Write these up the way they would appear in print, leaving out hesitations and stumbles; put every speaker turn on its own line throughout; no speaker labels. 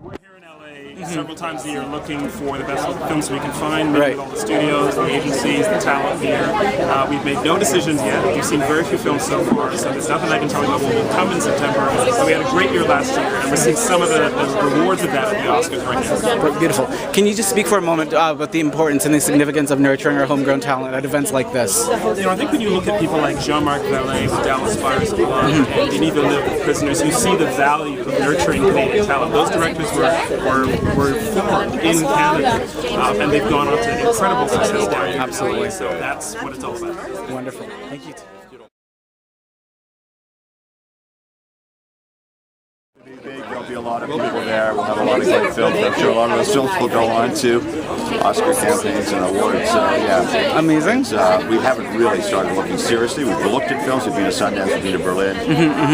We're here in LA several times a year looking for the best films we can find, meeting with all the studios, the agencies, the talent here. We've made no decisions yet. We've seen very few films so far, so there's nothing I can tell you about what will come in September. So we had a great year last year, and we're seeing some of the rewards of that at the Oscars right now.
Beautiful. Can you just speak for a moment about the importance and the significance of nurturing our homegrown talent at events like this?
You know, I think when you look at people like Jean-Marc Vallée with Dallas Buyers Club and Denis Villeneuve with Prisoners, you see the value of nurturing Canadian talent. Those directors were formed in Canada, and they've gone on to incredible success down here.
Absolutely.
So that's what it's all about.
Wonderful. Thank you.
There'll be a lot of people there. We'll have a lot of great films. I'm sure a lot of those films will go on to Oscar campaigns and awards. So yeah,
amazing.
We haven't really started looking seriously. We've looked at films. We've been to Sundance, we've been to Berlin.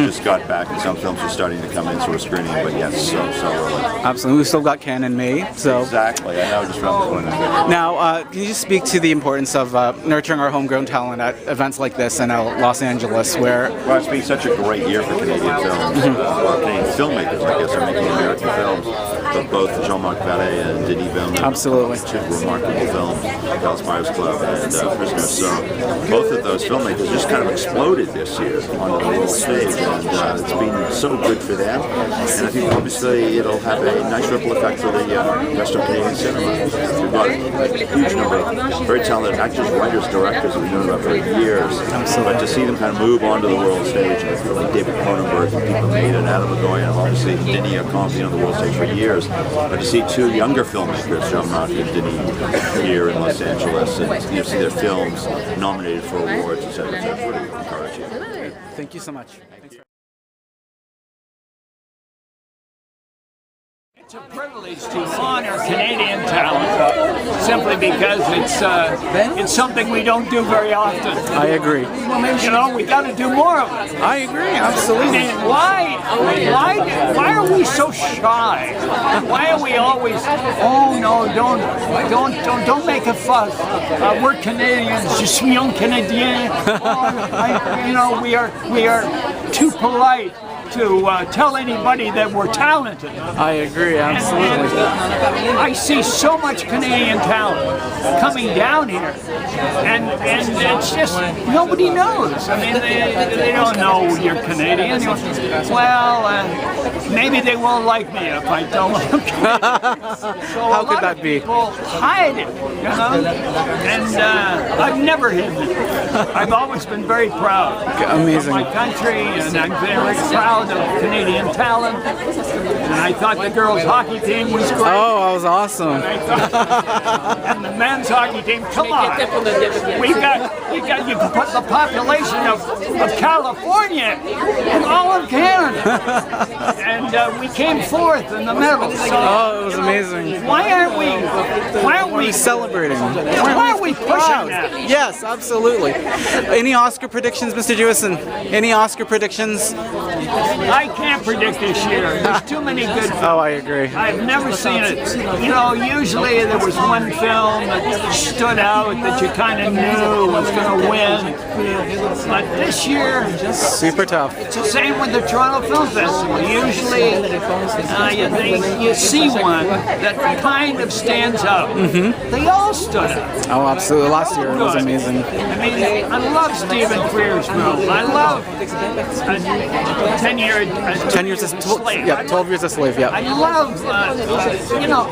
Just got back, and some films are starting to come in sort of screening. But yes, so early.
Absolutely. We've still got Cannes in May. So
exactly. I know. Just around the corner.
Now, can you just speak to the importance of nurturing our homegrown talent at events like this in Los Angeles, where
well, it's been such a great year for Canadian films. Canadian filmmakers, I guess, are making American films. But both Jean-Marc Vallée and Denis Villeneuve,
absolutely,
two remarkable films, Dallas Buyers Club and Prisoners. So both of those filmmakers just kind of exploded this year on the world stage, and it's been so good for them. And I think obviously it'll have a nice ripple effect for the rest of Canadian cinema. We've got a huge number of very talented actors, writers, directors that we've known about for years.
Absolutely.
But to see them kind of move onto the world stage, and David Cronenberg and people made and Adam McGowan, and obviously Denis Villeneuve been on the world stage for years. But to see two younger filmmakers, Jean-Marc and Denis, here in Los Angeles, and you see their films nominated for awards, etc., etc., really encouraging.
Thank you so much.
It's a privilege to honor Canadian talent, simply because it's something we don't do very often.
I agree.
You know, we got to do more of it.
I agree, absolutely.
I mean, why are we so shy? Why are we always? Oh no, don't make a fuss. We're Canadians. Je suis un Canadien. You know, we are too polite to tell anybody that we're talented.
I agree, absolutely.
And I see so much Canadian talent coming down here, and it's just nobody knows. I mean, they don't know you're Canadian. Well, maybe they won't like me if I tell them. So
how could that be?
People hide it, you know, and I've never hidden it. I've always been very proud
Amazing.
of my country, and I'm very proud of Canadian talent. And I thought the girls' hockey team was great.
Oh, that was awesome.
And the men's hockey team, come on. You can put the population of California in all of Canada. And we came fourth in the medal. So
oh, it was amazing.
Why aren't we
celebrating?
Why are we pushing that?
Yes, absolutely. Any Oscar predictions, Mr. Jewison? Any Oscar predictions?
I can't predict this year. There's too many good films.
Oh, I agree.
I've never seen it. You know, usually there was one film that stood out that you kind of knew was going to win. But this year,
super tough.
It's the same with the Toronto Film Festival. Usually, you see one that kind of stands out. They all stood out.
Oh, absolutely. Last year it was amazing.
I mean, I love Stephen Frears' film. I love 10 Years a Slave.
Yeah, 12 Years a Slave. Yeah.
I love, you know,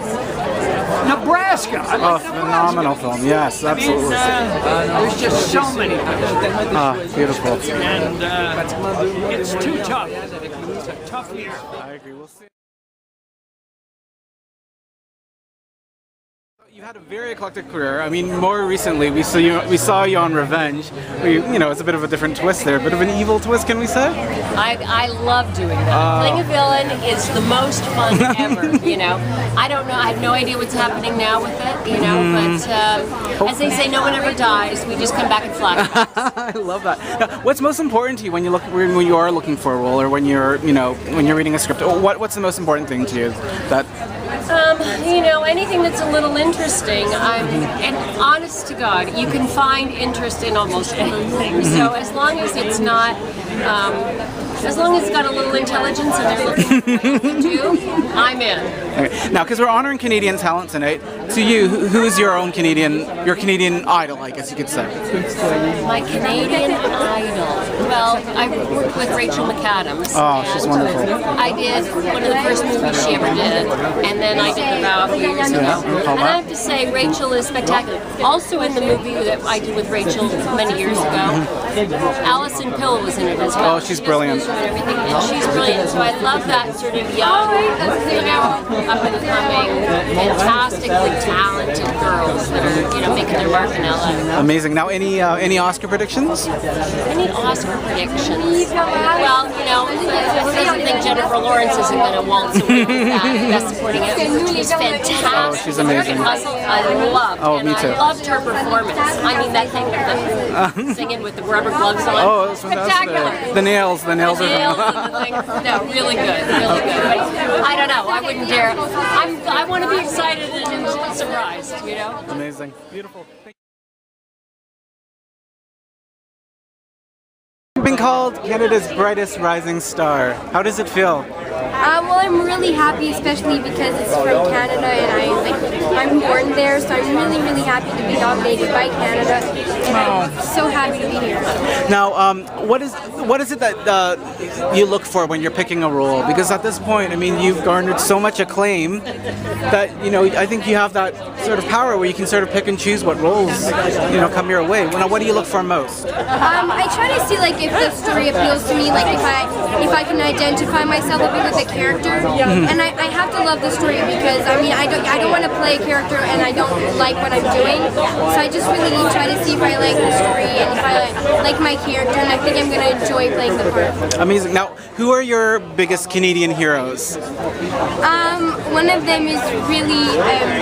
Nebraska.
Oh, phenomenal film. Yes, absolutely.
I mean, there's just so many films.
Ah, beautiful.
And it's too tough. It's a tough year.
I agree. We'll see. You had a very eclectic career. I mean, more recently we saw you on Revenge. You know, it's a bit of a different twist there, a bit of an evil twist, can we say?
I love doing that. Playing a villain is the most fun ever. You know, I don't know. I have no idea what's happening now with it. You know, but as they say, no one ever dies. We just come back and flash.
I love that. Now, what's most important to you when you are looking for a role, or when you're reading a script? What's the most important thing to you? That
you know, anything that's a little interesting. And honest to God, you can find interest in almost anything. So as long as it's not as long as it's got a little intelligence and they're looking for what to do, I'm in.
Okay. Now, because we're honoring Canadian talent tonight, to you, who is your Canadian idol, I guess you could say?
My Canadian idol. Well, I worked with Rachel McAdams.
Oh, she's wonderful.
I did one of the first movies she ever did, and then I did The Vow a few years ago. And I have to say, Rachel is spectacular. Also in the movie that I did with Rachel many years ago, Alison Pill was in it as well.
Oh, she's brilliant.
And everything, and she's brilliant. So I love that sort of young, up and coming, fantastically talented girls that are, making their mark in LA.
Amazing. Now, any Oscar predictions?
Any Oscar predictions? Well, who doesn't think Jennifer Lawrence isn't going to waltz away with that Best Supporting Actress? She's fantastic.
Oh, she's amazing.
I loved.
Oh, me too.
I loved her performance. I mean, that thing with singing with the rubber gloves on.
Oh, that's fantastic.
Spectacular.
The nails are
No, really good, really good. I don't know. I wouldn't dare. I want to be excited and surprised.
Amazing. Beautiful. You've been called Canada's brightest rising star. How does it feel?
Well, I'm really happy, especially because it's from Canada, and I'm born there, so I'm really, really happy to be nominated by Canada, and I'm so happy to be here.
Now, what is it that you look for when you're picking a role? Because at this point, I mean, you've garnered so much acclaim that I think you have that sort of power where you can sort of pick and choose what roles come your way. Now, what do you look for most?
I try to see if the story appeals to me, if I can identify myself a bit with the character, and I have to love the story because I don't want to play a character and I don't like what I'm doing, so I just really try to see if I like the story and if I like my character, and I think I'm going to enjoy playing the part.
Amazing. Now, who are your biggest Canadian heroes?
One of them is really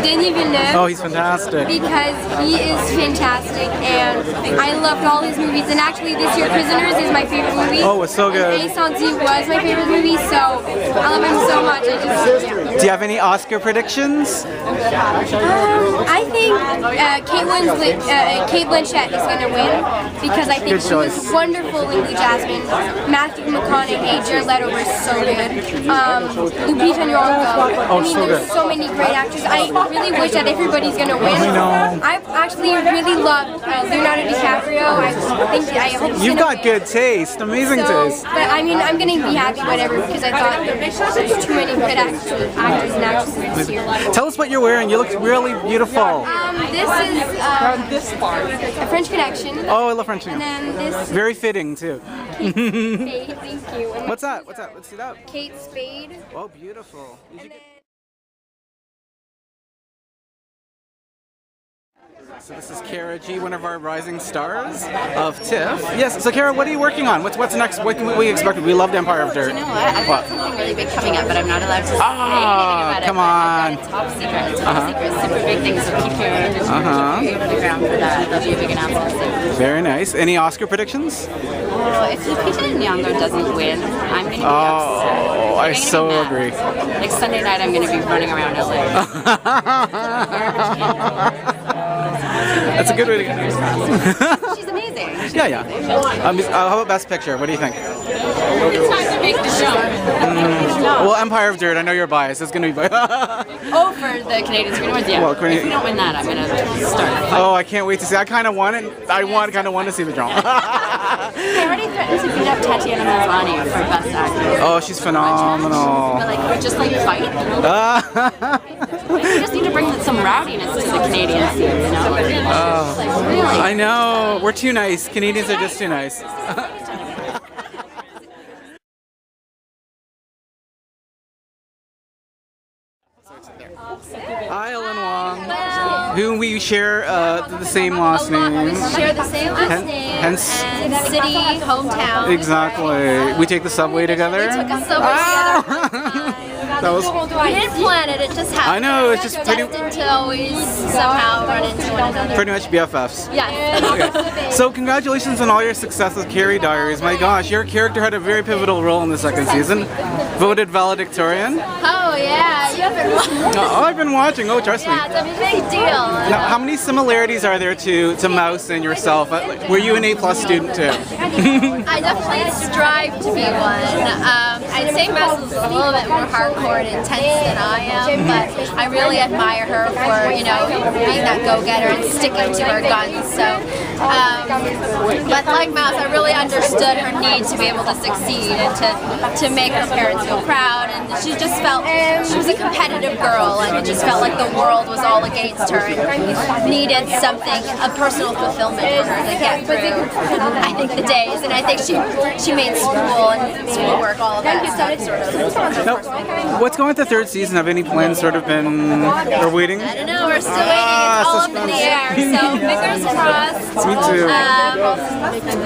Denis Villeneuve.
Oh, he's fantastic.
Because he is fantastic, and I loved all his movies. And actually, this year, Prisoners is my favorite movie.
Oh, it's so good.
And Incendie was my favorite movie, so I love him so much.
Do you have any Oscar predictions?
I think Kate Blanchett is going to win because I think she was wonderful in Blue Jasmine. Matthew McConaughey, Jared Leto were so good. Lupita Nyong'o. There's so many great actors. I really wish that everybody's going to win.
I know.
I actually really loved Leonardo DiCaprio. I hope
You've got good taste. Amazing taste.
But I'm going to be happy whatever because I thought there's too many good actors and actresses this year.
Tell us what you're wearing. You look really beautiful.
This is a French Connection.
Oh, I love French
And then this
very fitting too.
Kate Spade, thank you. And
What's that? Let's see that.
Kate Spade.
Oh, beautiful. So this is Cara G, one of our rising stars of TIFF. Yes, so Cara, what are you working on? What's next? What can we expect? We loved Empire of Dirt.
You know what? I've got something really big coming up, but I'm not allowed to say anything about it.
Come on.
It's top secret. It's top secret. Super big things. So keep your ear to the ground for that. There'll be a big announcement soon.
Very nice. Any Oscar predictions?
Oh, if Lupita Nyong'o doesn't win, I'm going to be upset.
I so agree.
Like Sunday night, I'm going to be running around LA.
That's a good way to go.
She's amazing.
Yeah. How about Best Picture? What do you think?
It's time to make the show.
Well, Empire of Dirt, I know you're biased. It's going to be biased.
Oh, for the Canadian Screen Awards? Yeah.
Well,
if we don't win that, I'm going to start a fight.
Oh, I can't wait to see. I kind of want it. I kind of want to see the drama.
I already threatened to beat up Tatiana Maslany for Best Actress.
Oh, she's phenomenal.
But we just fight. We just need to bring some rowdiness to the Canadian scene, Really.
I know. We're too nice. Canadians are just too nice. Hi, Ellen Wong, whom we share the same last name.
We share the same last name.
Hence,
and city, hometown.
Exactly. We take the subway together.
We took a subway together.
That was.
We didn't plan it. It just happened.
I know. It's just pretty.
Destined to always somehow run into one another.
Pretty much BFFs.
Yes.
Okay. So congratulations on all your success with Carrie Diaries. My gosh, your character had a very pivotal role in the second season. Voted valedictorian.
Oh,
Oh yeah, you haven't watched.
Oh, I've been watching. Oh, trust me.
Yeah, it's a big deal.
Now, how many similarities are there to Mouse and yourself? Were you an A+ student too?
I definitely strive to be one. I'd say Mouse is a little bit more hardcore and intense than I am, but I really admire her for, you know, being that go-getter and sticking to her guns. So, but like Mouse, I really understood her need to be able to succeed and to make her parents feel proud. And she just felt she was a competitive girl, and it just felt like the world was all against her and needed something, a personal fulfillment for her to get through. I think the days, and I think she made school and schoolwork, all of that stuff sort of.
Now, what's going with the third season? Have any plans sort of been, or waiting?
I don't know, we're still waiting. It's all up in the air, so fingers crossed.
Me too.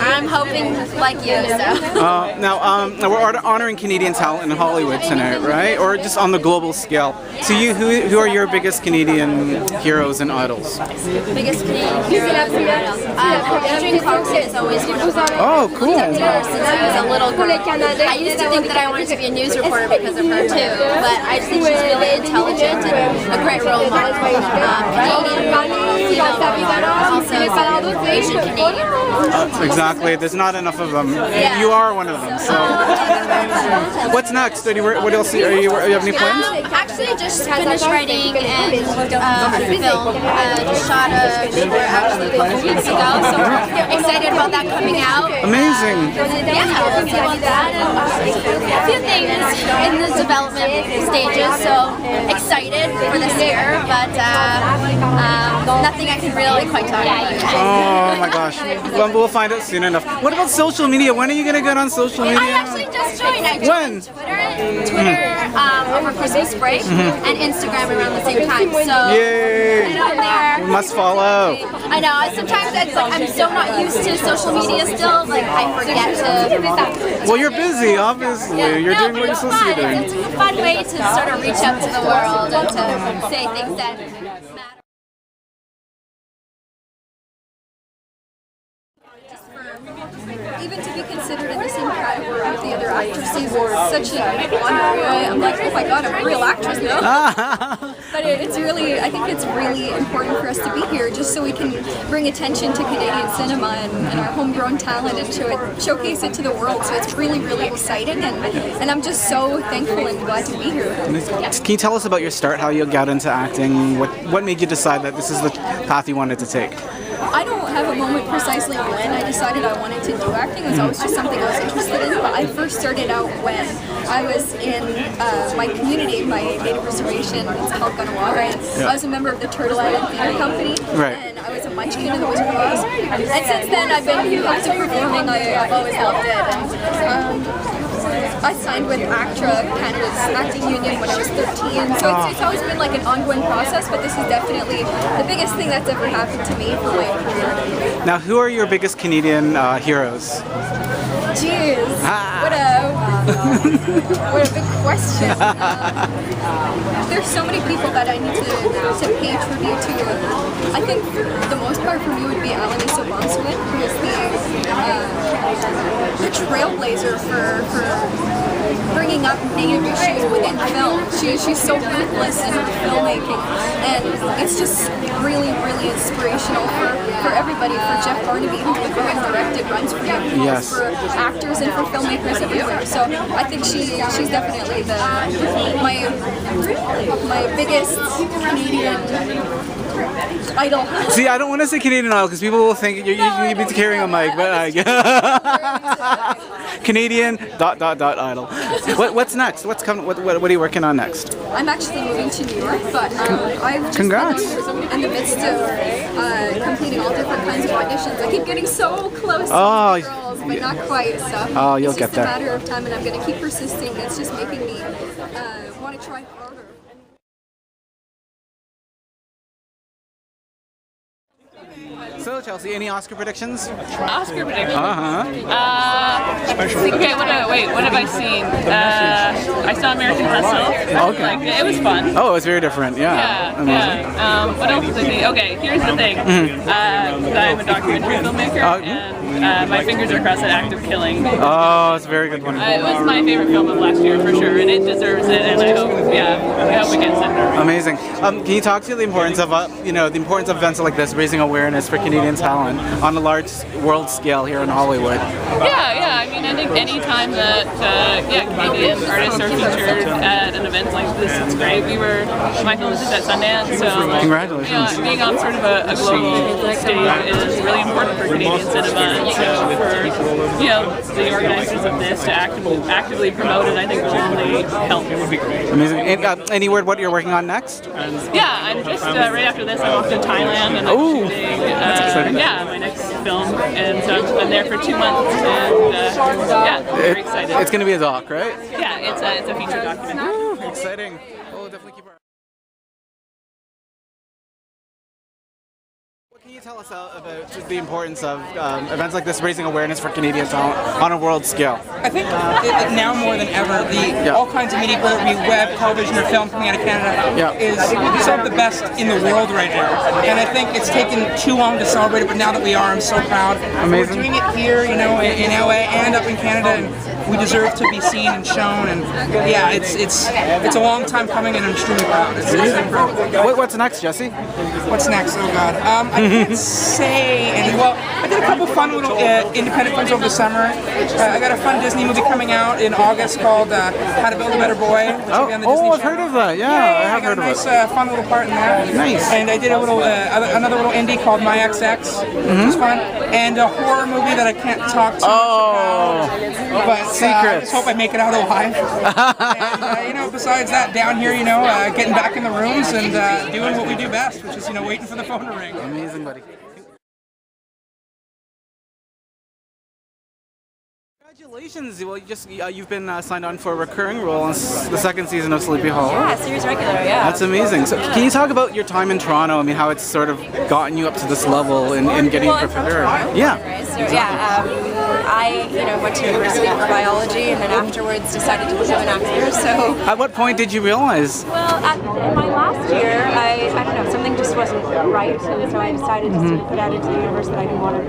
I'm hoping like you, so.
Now we're honoring Canadian talent in Hollywood tonight, right? Or just on the global scale. So who are your biggest Canadian heroes and idols?
Biggest Canadian heroes and idols. Crewson is always one of them.
Oh, cool.
Since I was a little girl. I used to think that I wanted to be a news reporter because of her too, but I just think she's really intelligent and a great role model. Canadian role model, female role model, also Asian Canadian role model.
Exactly. There's not enough of them. You are one of them. So, what's next? What else? You have any plans?
Actually, just finished writing and film. Just shot a short actually a couple weeks ago, so we're excited about that coming out.
Amazing.
Yeah, we'll see about that. And a few things in the development stages, so excited for this year, but nothing I can really quite talk about.
Oh my gosh. Well, we'll find out soon enough. What about social media? When are you going to get on social media?
I actually just joined. I joined Twitter over Christmas break and Instagram around the same time. So
yay!
there.
We must follow.
I know. Sometimes it's like I'm so not used to social media still. Like I forget to.
Well, you're busy, obviously. You're doing what you're supposed to be doing.
It's a fun way to sort of reach out to the world and to say things that matter.
Even to be considered in the same category with the other actresses is such an honor. I'm like, oh my god, I'm a real actress now. But it's really, I think it's really important for us to be here just so we can bring attention to Canadian cinema and our homegrown talent and showcase it to the world. So it's really, really exciting, and I'm just so thankful and glad to be here.
Can you tell us about your start, how you got into acting? What made you decide that this is the path you wanted to take?
I don't have a moment precisely when I decided I wanted to do acting. It was always just something I was interested in. But I first started out when I was in my community, my native reservation. It's called Ganawara, and I was a member of the Turtle Island Theatre Company.
Right.
And I was a munchkin in the Wizard of Oz. And since then, I've been active performing. I've always loved it. And, I signed with ACTRA, Canada's acting union, when I was 13, so it's always been like an ongoing process, but this is definitely the biggest thing that's ever happened to me for my career.
Now, who are your biggest Canadian heroes?
Jeez, what a big question. There's so many people that I need to pay tribute to. I think the most part for me would be Annalise Bonswin, who is the trailblazer for bringing up Native issues within film. She's so ruthless in her filmmaking, and it's just really, really inspirational for everybody, for Jeff Barnaby, who wrote and directed Runs for Young Girls, for actors and for filmmakers everywhere. So I think she's definitely my biggest Canadian idol.
See, I don't want to say Canadian idol because people will think you've been carrying a mic, but Canadian ... idol. What's next? What's coming? What are you working on next?
I'm actually moving to New York, but I've just been in the midst of completing all different kinds of auditions. I keep getting so close to the girls, but not quite. So
you'll get there.
It's just a matter of time, and I'm going to keep persisting. It's just making me want to try harder.
So Chelsea, any Oscar predictions?
Oscar predictions.
Okay,
what have I seen? I saw American Hustle.
Okay.
Like, it was fun.
Oh, it was very different. Yeah.
What else was I thinking? Okay, here's the thing. I'm a documentary filmmaker, and my fingers are crossed at Act of Killing.
Oh, it's a very good one.
It was my favorite film of last year for sure, and it deserves it. And I hope it gets it.
Amazing. Can you talk to the importance of the importance of events like this, raising awareness for Canadian talent on a large world scale here in Hollywood?
Yeah. I mean, I think any time that Canadian artists are featured at an event like this, it's great. My film was just at Sundance, so like,
congratulations.
Being on sort of a global stage is really important for Canadian cinema. And so for the organizers of this to actively promote it, I think will only help.
Amazing. Any word what you're working on next?
Yeah, I'm just right after this. I'm off to Thailand and I'm shooting. My next film, and so I've been there for 2 months, and very excited.
It's going to be a doc, right?
Yeah, it's a feature documentary.
Exciting. We'll definitely keep our. What can you tell us about just the importance of events like this, raising awareness for Canadian talent on a world scale?
I think now more than ever, all kinds of media, whether it be web, television, or film coming out of Canada, is some of the best in the world right now. And I think it's taken too long to celebrate it, but now that we are, I'm so proud.
Amazing.
We're doing it here, in LA and up in Canada, and we deserve to be seen and shown. And it's a long time coming, and I'm extremely proud. It's extremely proud.
What's next, Jesse?
What's next? Oh God, I can't say. I did a couple fun little independent films over the summer. I got a fun Disney movie coming out in August called How to Build a Better Boy. Which will be on the Disney
I've heard of that. Yeah, I have heard of it.
I got a nice, fun little part in that.
Nice.
And I did a little, another little indie called My XX, which was fun, and a horror movie that I can't talk too much about. But I just hope I make it out alive. And besides that, down here, getting back in the rooms and doing what we do best, which is waiting for the phone to ring.
Amazing, buddy. Congratulations! Well, you've been signed on for a recurring role in the second season of Sleepy Hollow.
Yeah, series regular. Yeah.
That's amazing. So, can you talk about your time in Toronto? I mean, how it's sort of gotten you up to this level in getting prepared?
Yeah. Right? So I went to university for biology, and then afterwards decided to become an actor. So.
At what point did you realize?
Well, in my last year, I don't know, something just wasn't right, and so I decided to put out into the universe that I didn't want to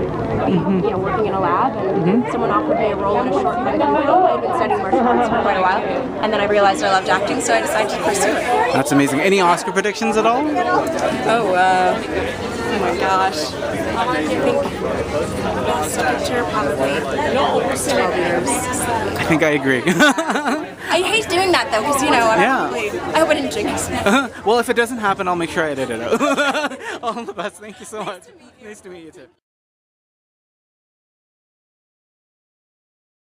be, working in a lab, and someone offered me a role in a short film. I had been studying martial arts for quite a while, and then I realized I loved acting, so I decided to pursue it.
That's amazing. Any Oscar predictions at all?
Oh my gosh. I think best picture probably 12 years.
I think I agree.
I hate doing that though, because I hope I didn't jinx it.
Well, if it doesn't happen, I'll make sure I edit it out. All the best. Thank you so much. Nice to meet you too.